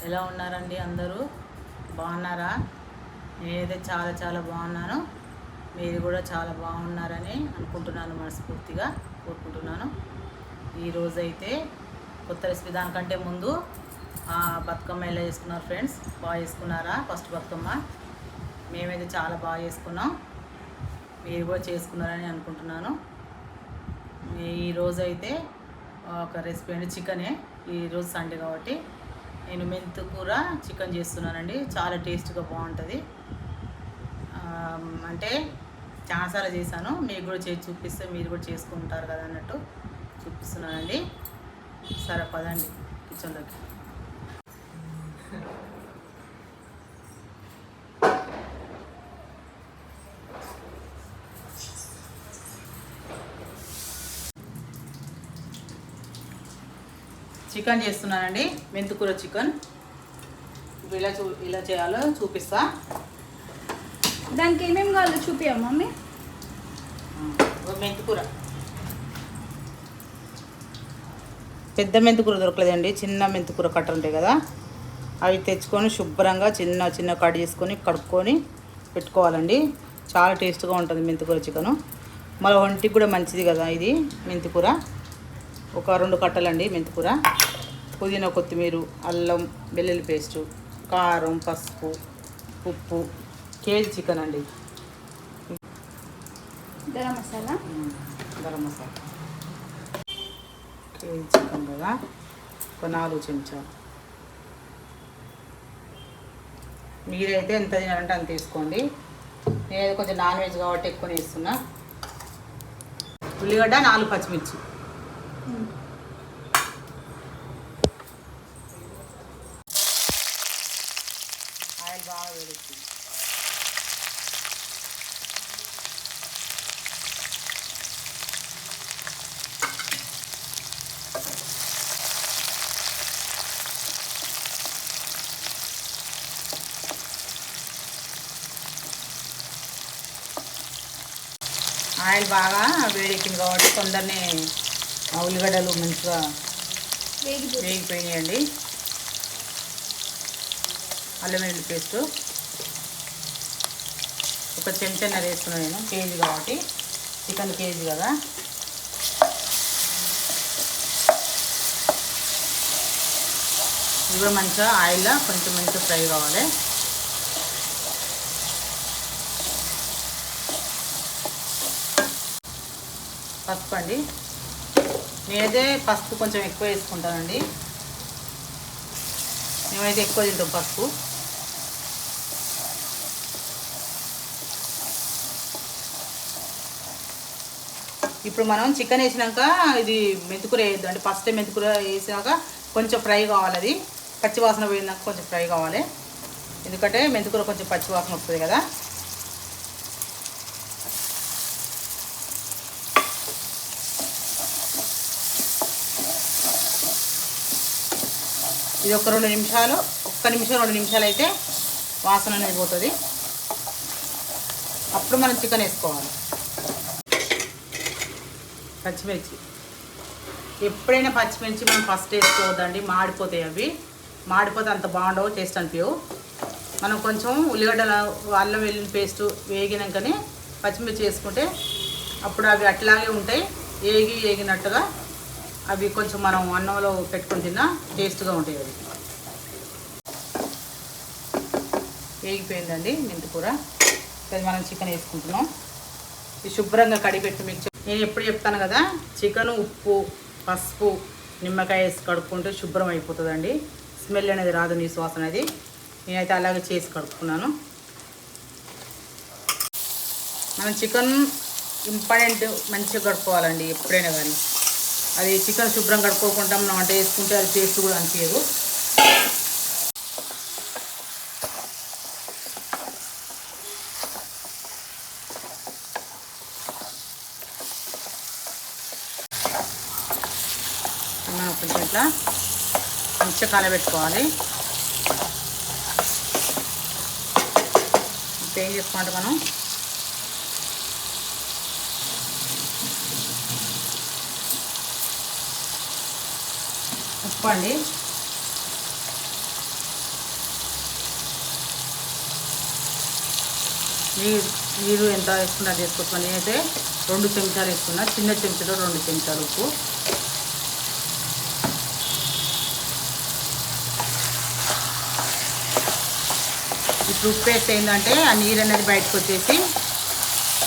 ఎలా ఉన్నారండి అందరూ? బాగున్నారా? నేనైతే చాలా చాలా బాగున్నాను. మీరు కూడా చాలా బాగున్నారని అనుకుంటున్నాను, మనస్ఫూర్తిగా కోరుకుంటున్నాను. ఈరోజైతే కొత్త రెసిపీ, దానికంటే ముందు బతుకమ్మ ఎలా చేసుకున్నారు ఫ్రెండ్స్? బాగా చేసుకున్నారా? ఫస్ట్ బతుకమ్మ మేమైతే చాలా బాగా చేసుకున్నాం. మీరు కూడా చేసుకున్నారని అనుకుంటున్నాను. ఈరోజైతే ఒక రెసిపీ అండి, చికెనే. ఈరోజు సండే కాబట్టి నేను మెంతికూర చికెన్ చేస్తున్నానండి. చాలా టేస్ట్గా బాగుంటుంది. అంటే చాలాసార్లు చేశాను, మీకు కూడా చేసి చూపిస్తే మీరు కూడా చేసుకుంటారు కదా అన్నట్టు చూపిస్తున్నానండి. సరే పదండి కిచెన్లోకి. చికెన్ చేస్తున్నానండి, మెంతికూర చికెన్. ఇలా చేయాలో చూపిస్తా. దానికి ఏమేమి కావాలో చూపియా మమ్మీ. మెంతికూర, పెద్ద మెంతికూర దొరకలేదండి, చిన్న మెంతికూర కట్ట ఉంటాయి కదా, అవి తెచ్చుకొని శుభ్రంగా చిన్న చిన్న కట్ చేసుకొని కడుక్కొని పెట్టుకోవాలండి. చాలా టేస్ట్గా ఉంటుంది మెంతికూర చికెను. మళ్ళీ ఒంటికి కూడా మంచిది కదా ఇది మెంతికూర. ఒక 2 కట్టలండి మెంతికూర, పుదీనా, కొత్తిమీర, అల్లం వెల్లుల్లి పేస్టు, కారం, పసుపు, ఉప్పు. కేజీ చికెన్ అండి. గరం మసాలా కేజీ చికెన్ కదా, ఒక 4 చెంచాలు. మీరైతే ఎంత తినాలంటే అంత తీసుకోండి. నేను కొంచెం నాన్ వెజ్ కాబట్టి ఎక్కువ వేస్తున్నా. ఉల్లిగడ్డ, 4 పచ్చిమిర్చి. ఆయిల్ బాగా వేడెక్కింది. ఆయిల్ బాగా వేడెక్కింది కాబట్టి తొందరనే ఉల్లిగడ్డలు మంచిగా వేగిపోయినాయండి. అల్లం వెల్లుల్లి పేస్టు ఒక చెంచాన్నర వేసుకున్నాను నేను, కేజీ కాబట్టి. చికెన్ కేజీ కదా. ఇది కూడా మంచిగా ఆయిల్లో కొంచెం మంచిగా ఫ్రై కావాలి. పసుపు అండి, నేనైతే పసుపు కొంచెం ఎక్కువ వేసుకుంటానండి. మేమైతే ఎక్కువ తింటాం పసుపు. ఇప్పుడు మనం చికెన్ వేసినాక ఇది మెంతికూర వేయద్దు అంటే, ఫస్ట్ మెంతికూర వేసినాక కొంచెం ఫ్రై కావాలి. అది పచ్చివాసన పోయినాక కొంచెం ఫ్రై కావాలి, ఎందుకంటే మెంతికూర కొంచెం పచ్చివాసన వస్తుంది కదా. ఇది ఒక 2 నిమిషాలు, 1 నిమిషం 2 నిమిషాలు అయితే వాసన అనేది పోతుంది. అప్పుడు మనం చికెన్ వేసుకోవాలి. పచ్చిమిర్చి, ఎప్పుడైనా పచ్చిమిర్చి మనం ఫస్ట్ వేసుకోవద్దండి, మాడిపోతాయి. అవి మాడిపోతే అంత బాగుండవు, టేస్ట్ అనిపించవు. మనం కొంచెం ఉల్లిగడ్డల అల్లం వెల్లుల్లి పేస్టు వేగినాకనే పచ్చిమిర్చి వేసుకుంటే అప్పుడు అవి అట్లాగే ఉంటాయి, వేగినట్టుగా. అవి కొంచెం మనం అన్నంలో పెట్టుకొని తిన్నా టేస్ట్గా ఉంటాయి. అవి వేగిపోయిందండి మెంతికూర. అది మనం చికెన్ వేసుకుంటున్నాం. ఇది శుభ్రంగా కడిగిపెట్టి మీకు నేను ఎప్పుడు చెప్తాను కదా, చికెన్ ఉప్పు, పసుపు, నిమ్మకాయ వేసి కడుక్కుంటే శుభ్రం అయిపోతుందండి. స్మెల్ అనేది రాదు, నీసు వాసన అనేది. నేనైతే అలాగే చేసి కడుక్కున్నాను. మనం చికెన్ ఇంపార్టెంట్ మంచిగా కడుక్కోవాలండి ఎప్పుడైనా కానీ. అది చికెన్ శుభ్రం కడుక్కోకుండా మనం వంట వేసుకుంటే అది టేస్ట్ కూడా అనిపించదు. కొంచెం ఇట్లా మంచిగా కలబెట్టుకోవాలి. ఇప్పుడు ఏం చేసుకోమంటే మనం ఉప్పు అండి, నీరు ఎంత వేసుకున్నా చేసుకోవచ్చు. నేనైతే 2 చెంచాలు వేసుకున్నా, చిన్న చెంచాలో 2 చెంచాలు ఉప్పు. ఇప్పుడు ఉప్పు వేస్తే ఏంటంటే ఆ నీరు అనేది బయటకు వచ్చేసి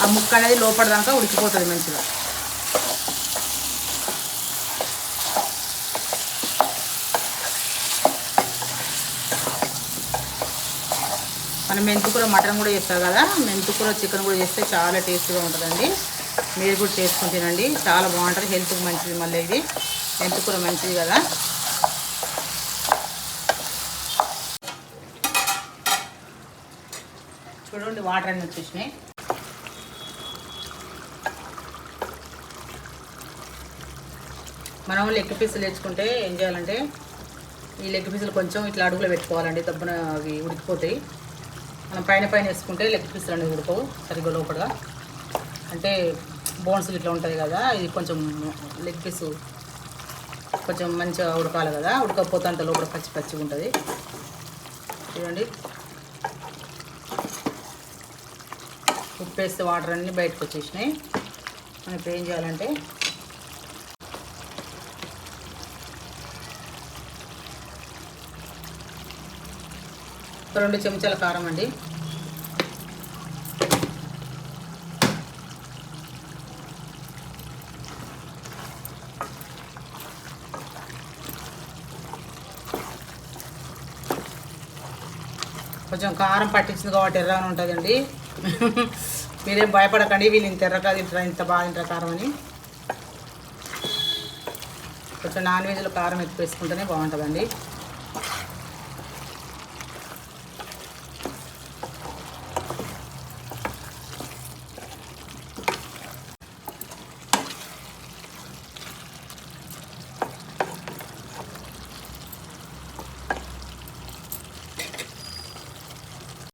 ఆ ముక్క అనేది లోపల దాకా ఉడికిపోతుంది మంచిగా. మనం మెంతికూర మటన్ కూడా చేస్తారు కదా, మెంతికూర చికెన్ కూడా చేస్తే చాలా టేస్ట్గా ఉంటుందండి. మీరు కూడా చేసుకొని తినండి, చాలా బాగుంటుంది, హెల్త్కి మంచిది. మళ్ళీ ఇది మెంతికూర మంచిది కదా. చూడండి వాటర్ అన్నీ వచ్చేసినాయి. మనం లెగ్ పీసులు తెచ్చుకుంటే ఏం చేయాలంటే ఈ లెగ్ పీసులు కొంచెం ఇట్లా అడుగులో పెట్టుకోవాలండి, దబ్బున అవి ఉడికిపోతాయి. మనం పైన వేసుకుంటే లెగ్ పీసులు అనేవి ఉడకవు సరిగ్గా లోపల. అంటే బోన్స్ ఇట్లా ఉంటుంది కదా, ఇది కొంచెం లెగ్ పీసు కొంచెం మంచిగా ఉడకాలి కదా, ఉడకపోతే అంత లోపల పచ్చి పచ్చిగా ఉంటుంది. చూడండి ఉప్పు వేస్తే వాటర్ అన్నీ బయటకు వచ్చేసినాయి. మనం ఇప్పుడు ఏం చేయాలంటే ఒక 2 చెంచాల కారం అండి, కొంచెం కారం పట్టించింది కాబట్టి ఎర్రగా ఉంటుందండి. మీరేం భయపడకండి, వీళ్ళు ఇంత ఎర్రగా తింటారా, ఇంత బాగా తింటారా కారం అని. కొంచెం నాన్ వెజ్లో కారం ఎక్కువ వేసుకుంటేనే బాగుంటుందండి.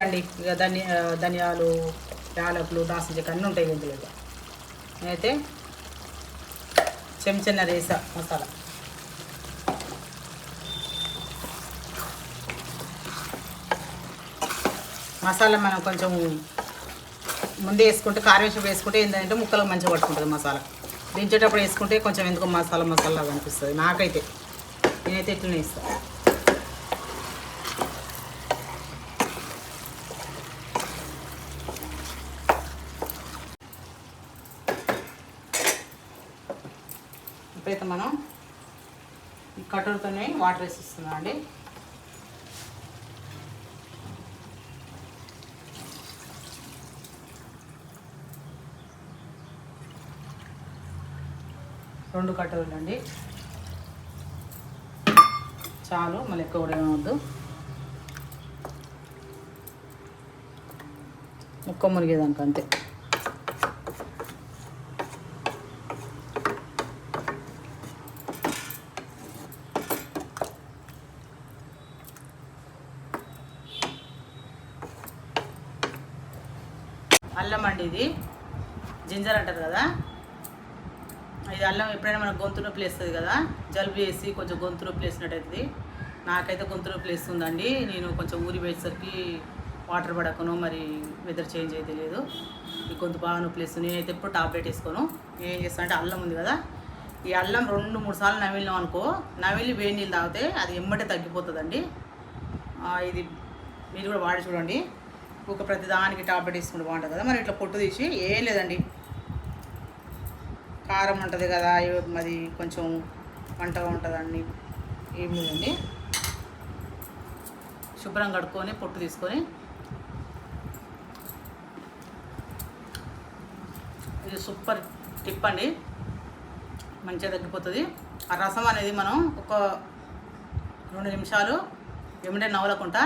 అండి ఇక ధనియాలు, యాలకులు, దాల్చిన చెక్క అన్నీ ఉంటాయి ఇందులో. నేనైతే చెంచన్నర వేసా మసాలా. మసాలా మనం కొంచెం ముందే వేసుకుంటే, కారం వేసుకుంటే ఏంటంటే ముక్కలకు మంచిగా పట్టుకుంటుంది మసాలా. దించేటప్పుడు వేసుకుంటే కొంచెం ఎందుకు మసాలా అనిపిస్తుంది నాకైతే. నేనైతే ఇట్లనే వేస్తాను. ఇప్పుడైతే మనం ఈ కట్టెలతోనే వాటర్ వేసిస్తున్నాం అండి. రెండు కట్టెలు అండి చాలు, మళ్ళీ ఎక్కువ కూడా ఏమవద్దు. ముక్క మురిగేదానికి అంతే. అల్లం అండి, ఇది జింజర్ అంటారు కదా, ఇది అల్లం ఎప్పుడైనా మనకు గొంతు నొప్పి వేస్తుంది కదా, జలుబు వేసి కొంచెం గొంతు నొప్పి వేసినట్టయితుంది. నాకైతే గొంతు నొప్పి వేస్తుందండి. నేను కొంచెం ఊరి పోయేసరికి వాటర్ పడకను, మరి వెదర్ చేంజ్ అయితే లేదు, ఈ గొంతు బాగా నొప్పి వేస్తుంది. నేనైతే ఎప్పుడు టాబ్లెట్ వేసుకోను. ఏం చేస్తాను అంటే అల్లం ఉంది కదా, ఈ అల్లం 2-3 సార్లు నమిలినాం అనుకో, నమిలి వేడి నీళ్ళు తాగితే అది ఎమ్మటే తగ్గిపోతుందండి. ఇది మీరు కూడా వాడి చూడండి. ఒక ప్రతి దానికి టాబ్లెట్ వేసుకుంటే బాగుంటుంది కదా. మరి ఇట్లా పొట్టు తీసి ఏం లేదండి, కారం ఉంటుంది కదా, అది కొంచెం వంటగా ఉంటుందండి, ఏం లేదండి. శుభ్రం కడుక్కొని పొట్టు తీసుకొని, ఇది సూపర్ టిప్ అండి, మంచిగా తగ్గిపోతుంది. ఆ రసం అనేది మనం ఒక 2 నిమిషాలు ఏమంటే నవలకుంటా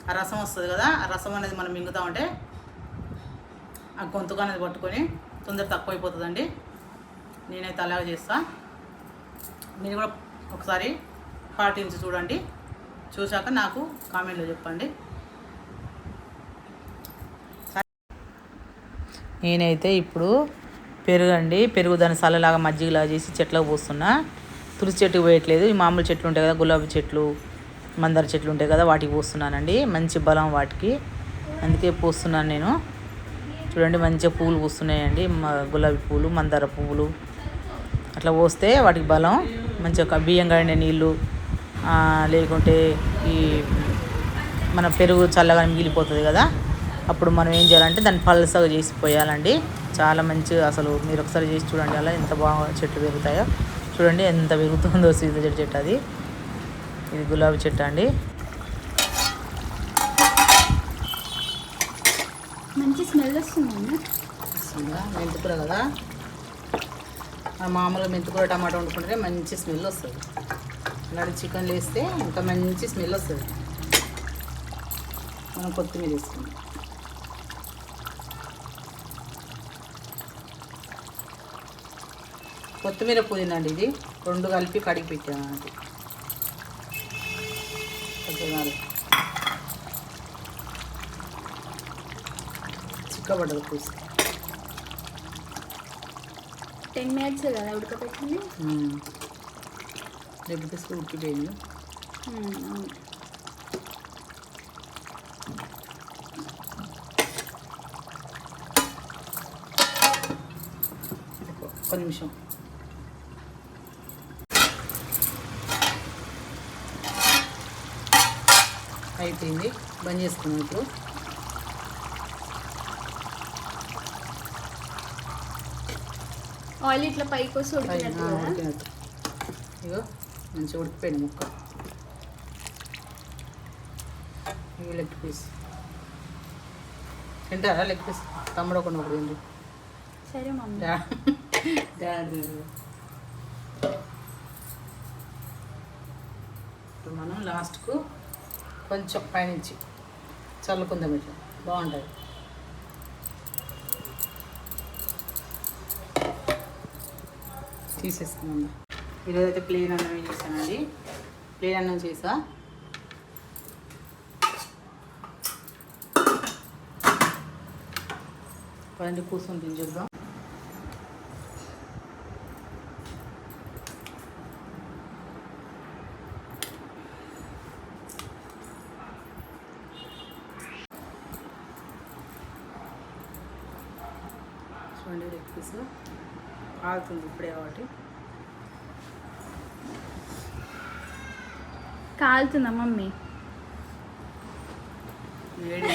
ఆ రసం వస్తుంది కదా, ఆ రసం అనేది మనం మింగుతూ ఉంటే ఆ గొంతుగా అనేది పట్టుకొని తొందర తక్కువ అయిపోతుందండి. నేనైతే అలాగే చేస్తా. మీరు కూడా ఒకసారి పాటించి చూడండి, చూశాక నాకు కామెంట్లో చెప్పండి. నేనైతే ఇప్పుడు పెరుగు దాన్ని సల్లలాగా మజ్జిగలాగా చేసి చెట్లకు పోస్తున్నా. తులసి చెట్టుకు పోయట్లేదు, ఈ మామూలు చెట్లు ఉంటాయి కదా, గులాబీ చెట్లు, మందార చెట్లు ఉంటాయి కదా, వాటికి పోస్తున్నానండి. మంచి బలం వాటికి, అందుకే పోస్తున్నాను నేను. చూడండి మంచిగా పూలు పూస్తున్నాయండి, గులాబీ పూలు, మందార పువ్వులు అట్లా పోస్తే వాటికి బలం. మంచిగా బియ్యం కడిగిన నీళ్ళు లేకుంటే ఈ మన పెరుగు చల్లగా మిగిలిపోతుంది కదా, అప్పుడు మనం ఏం చేయాలంటే దాన్ని పల్సగా చేసి పోయాలండి. చాలా మంచిగా అసలు మీరు ఒకసారి చేసి చూడండి, అలా ఎంత బాగా చెట్లు పెరుగుతాయో చూడండి, ఎంత పెరుగుతుందో సీత చెట్టు. అది ఇది గులాబీ చెట్టు అండి. మంచి స్మెల్ వస్తుందండి. మెంతికూర కదా, మామూలుగా మెంతికూర టమాటా వండుకుంటే మంచి స్మెల్ వస్తుంది. అలాంటి చికెన్లు వేస్తే ఇంకా మంచి స్మెల్ వస్తుంది. మనం కొత్తిమీర వేసుకుందాం. కొత్తిమీర పుదీనా అండి, ఇది 2 కలిపి కడిగి పెట్టాను అండి. చిక్కబడ్డది పూసి 10 minutes కదా ఉడకపెట్టింది. లెగ్ పీస్ ఉడికిపోయింది. అవును. ఒక నిమిషం. అయిపోయింది, బంద్ చేసుకున్నాం. ఇప్పుడు ఆయిల్ ఇట్లా పైకి వస్తే ఉడికినట్టు కదా. ఉడికినట్టు ఇగో మంచిగా ఉడికిపోయింది ముక్క. ఇవి లెగ్ పీస్ తింటారా? లెగ్ పీస్ తమ్ముడు ఒకటి ఏంటి? సరే మమ్మీ. ఇప్పుడు మనం లాస్ట్కు కొంచెం పైనుంచి చల్లుకుందాం, ఇట్లా బాగుంటుంది. తీసేసుకున్నాం. ఈరోజైతే ప్లేన్ అన్నం చేశానండి. ప్లేన్ అన్నం చేసా. పదండి కూర్చొని తించేద్దాం. చూడండి లెగ్ పీస్ ఆగుతుంది ఇప్పుడే కాబట్టి. కాలుతుందా మమ్మీ? వేడి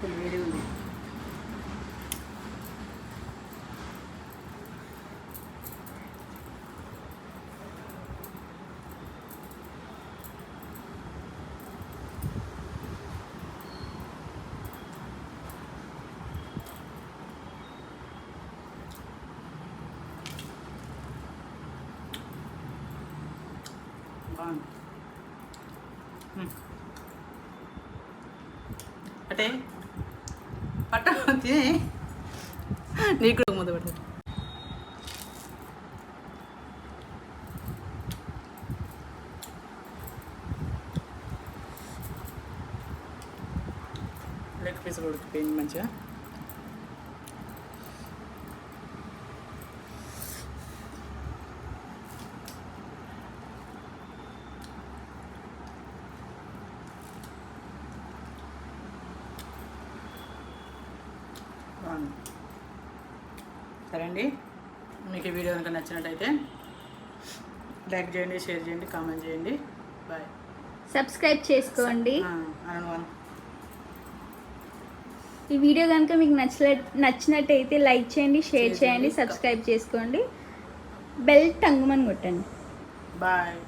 వేడి ఉంది. అంటే పట్ట తినే నీకు కూడా ముందు పెట్ట. లెగ్ పీస్ ఉడికిపోయింది మంచిగా. సరే అండి, మీకు ఈ వీడియో కనుక నచ్చినట్టయితే లైక్ చేయండి, షేర్ చేయండి, కామెంట్ చేయండి. బాయ్. సబ్స్క్రైబ్ చేసుకోండి. అను ఈ వీడియో కనుక మీకు నచ్చినట్టయితే లైక్ చేయండి, షేర్ చేయండి, సబ్స్క్రైబ్ చేసుకోండి, బెల్ టంగుమని కొట్టండి. బాయ్.